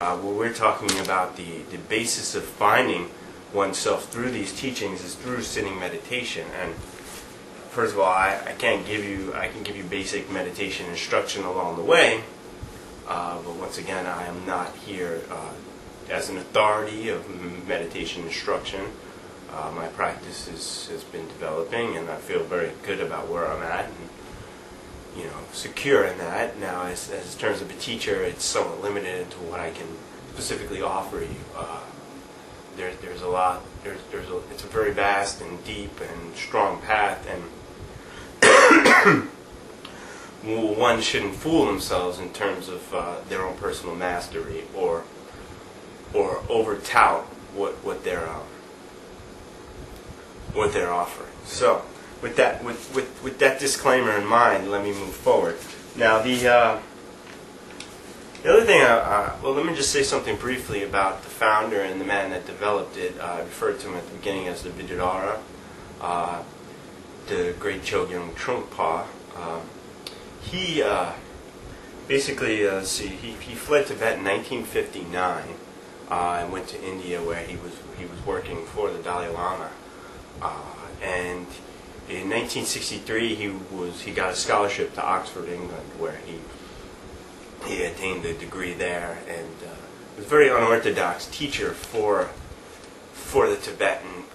What we're talking about, the basis of finding oneself through these teachings is through sitting meditation. And first of all, I can give you basic meditation instruction along the way, but once again, I am not here as an authority of meditation instruction. My practice has been developing, and I feel very good about where I'm at, and secure in that. Now, as in terms of a teacher, it's somewhat limited into what I can specifically offer you. There's a lot. It's a very vast and deep and strong path, and one shouldn't fool themselves in terms of their own personal mastery or over tout what they're offering. So, with that disclaimer in mind, let me move forward. Now, the other thing, well, let me just say something briefly about the founder and the man that developed it. I referred to him at the beginning as the Vidyadhara, the great Chogyam Trungpa. He basically, he fled Tibet in 1959 and went to India, where he was working for the Dalai Lama, and in 1963, he got a scholarship to Oxford, England, where he attained a degree there, and was a very unorthodox teacher for the Tibetan.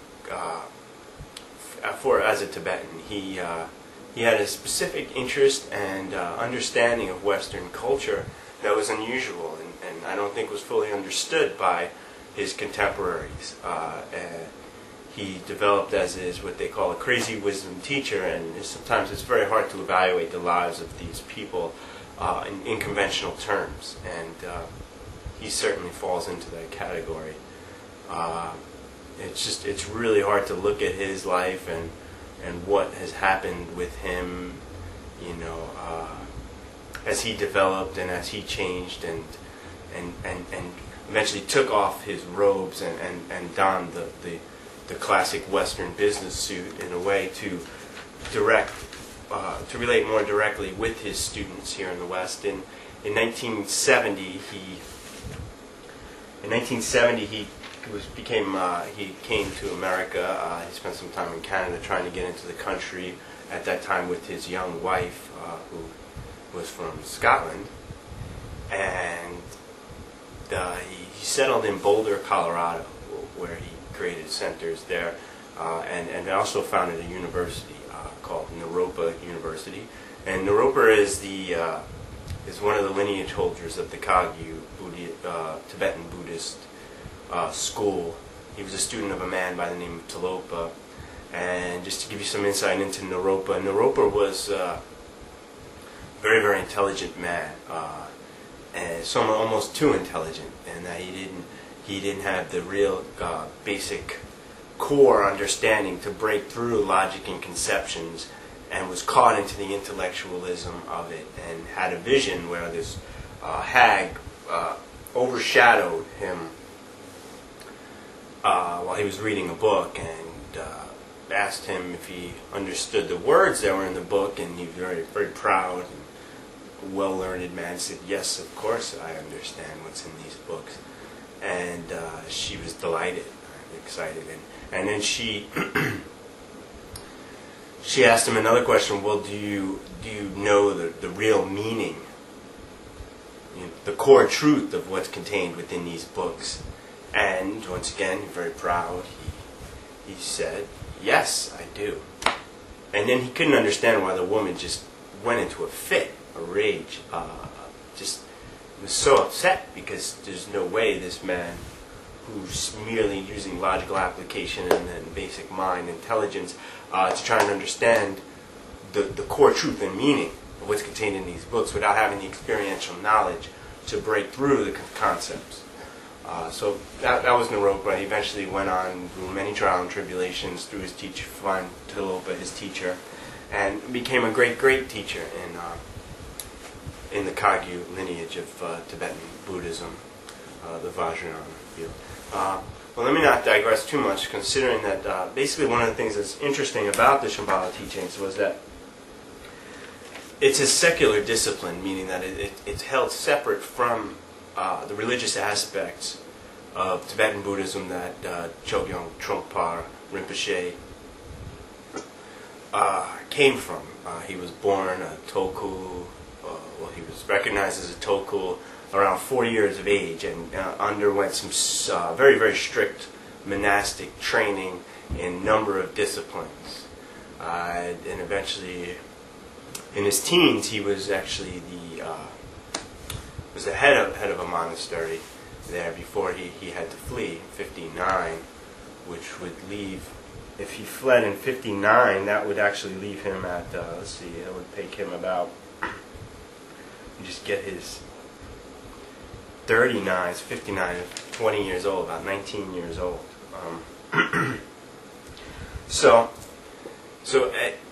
As a Tibetan, he had a specific interest and understanding of Western culture that was unusual, and I don't think was fully understood by his contemporaries. He developed as is what they call a crazy wisdom teacher, and sometimes it's very hard to evaluate the lives of these people in conventional terms, and he certainly falls into that category. It's really hard to look at his life and what has happened with him, as he developed and as he changed and eventually took off his robes and donned the classic Western business suit in a way to relate more directly with his students here in the West. In 1970, he came to America. He spent some time in Canada trying to get into the country at that time with his young wife, who was from Scotland, and he settled in Boulder, Colorado, where he created centers there, and also founded a university called Naropa University. And Naropa is one of the lineage holders of the Kagyu Tibetan Buddhist school. He was a student of a man by the name of Talopa. And just to give you some insight into Naropa, Naropa was a very, very intelligent man, and someone almost too intelligent, and that he didn't have the real basic core understanding to break through logic and conceptions, and was caught into the intellectualism of it, and had a vision where this hag overshadowed him while he was reading a book, and asked him if he understood the words that were in the book, and he was very, very proud and well-learned man said, "Yes, of course I understand what's in these books." And she was delighted, excited, and then she she asked him another question. Well, do you know the real meaning, the core truth of what's contained within these books? And once again, very proud, he said, "Yes, I do." And then he couldn't understand why the woman just went into a fit, a rage, just was so upset, because there's no way this man, who's merely using logical application and basic mind intelligence to try and understand the core truth and meaning of what's contained in these books without having the experiential knowledge to break through the concepts. So that was Naropa. He eventually went on through many trials and tribulations through his teacher, found Talopa, his teacher, and became a great, great teacher in the Kagyu lineage of Tibetan Buddhism, the Vajrayana field. Well, let me not digress too much, considering that basically one of the things that's interesting about the Shambhala teachings was that it's a secular discipline, meaning that it's held separate from the religious aspects of Tibetan Buddhism that Chogyam Trungpa Rinpoche came from. He was born a Toku, he was recognized as a Toku around 4 years of age, and underwent some very, very strict monastic training in a number of disciplines. And eventually, in his teens, he was actually the head of a monastery there before he had to flee, 59, which would leave, if he fled in 59, that would actually leave him at, let's see, it would take him about, just get his 39, 59, 20 years old, about 19 years old. So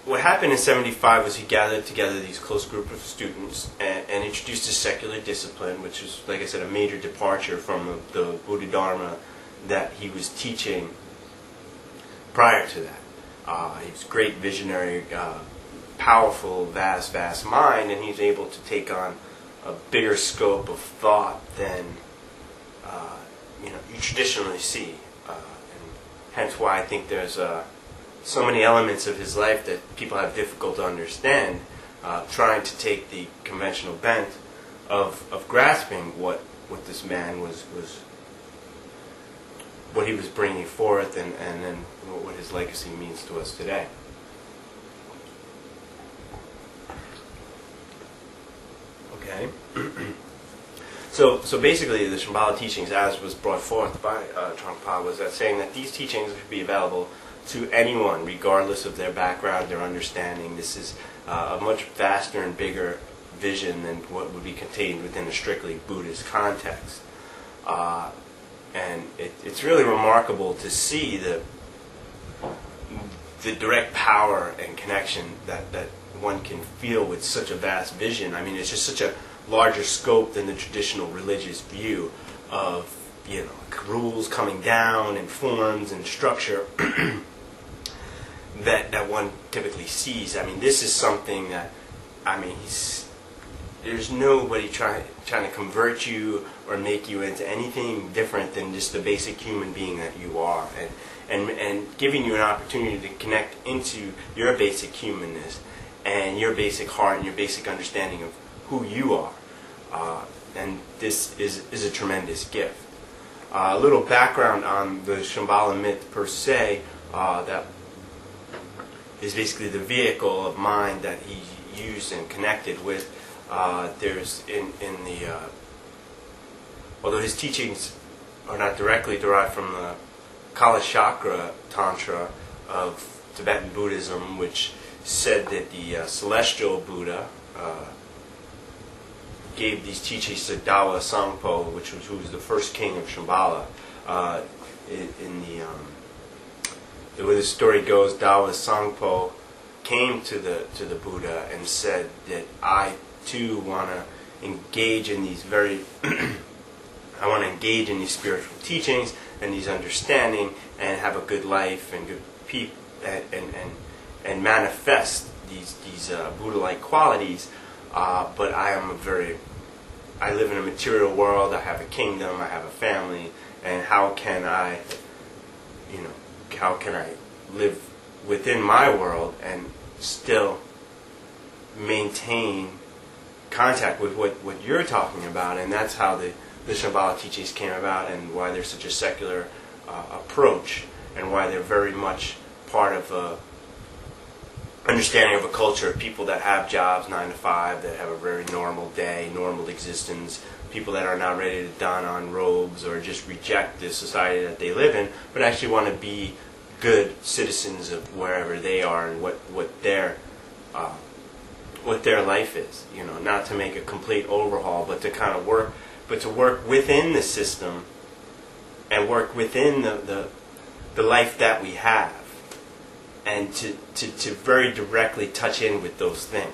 what happened in 75 was he gathered together these close group of students and introduced a secular discipline, which is, like I said, a major departure from the Buddha Dharma that he was teaching prior to that. He was a great visionary, powerful, vast mind, and he's able to take on a bigger scope of thought than you traditionally see, and hence why I think there's so many elements of his life that people have difficult to understand, trying to take the conventional bent of grasping what this man was what he was bringing forth, and then what his legacy means to us today. Okay. So basically, the Shambhala teachings, as was brought forth by Trungpa, was that saying that these teachings should be available to anyone, regardless of their background, their understanding. This is a much vaster and bigger vision than what would be contained within a strictly Buddhist context. And it's really remarkable to see the direct power and connection that one can feel with such a vast vision. I mean, it's just such a larger scope than the traditional religious view of, rules coming down and forms and structure that one typically sees. I mean, this is something that, there's nobody trying to convert you or make you into anything different than just the basic human being that you are, and giving you an opportunity to connect into your basic humanness and your basic heart and your basic understanding of who you are. And this is a tremendous gift. A little background on the Shambhala myth per se, that is basically the vehicle of mind that he used and connected with. There's although his teachings are not directly derived from the Kala Chakra Tantra of Tibetan Buddhism, which said that the celestial Buddha gave these teachings to Dawa Sangpo, who was the first king of Shambhala. The way the story goes, Dawa Sangpo came to the Buddha and said that I too want to engage in these I want to engage in these spiritual teachings and these understanding and have a good life and good people and manifest these Buddha-like qualities. But I live in a material world. I have a kingdom. I have a family. And how can I live within my world and still maintain contact with what you're talking about? And that's how the Shambhala teachings came about, and why they're such a secular approach, and why they're very much part of a understanding of a culture of people that have jobs 9 to 5, that have a very normal day, normal existence, people that are not ready to don on robes or just reject the society that they live in, but actually want to be good citizens of wherever they are and what their life is. Not to make a complete overhaul, but to kind of work within the system and work within the life that we have, and to very directly touch in with those things.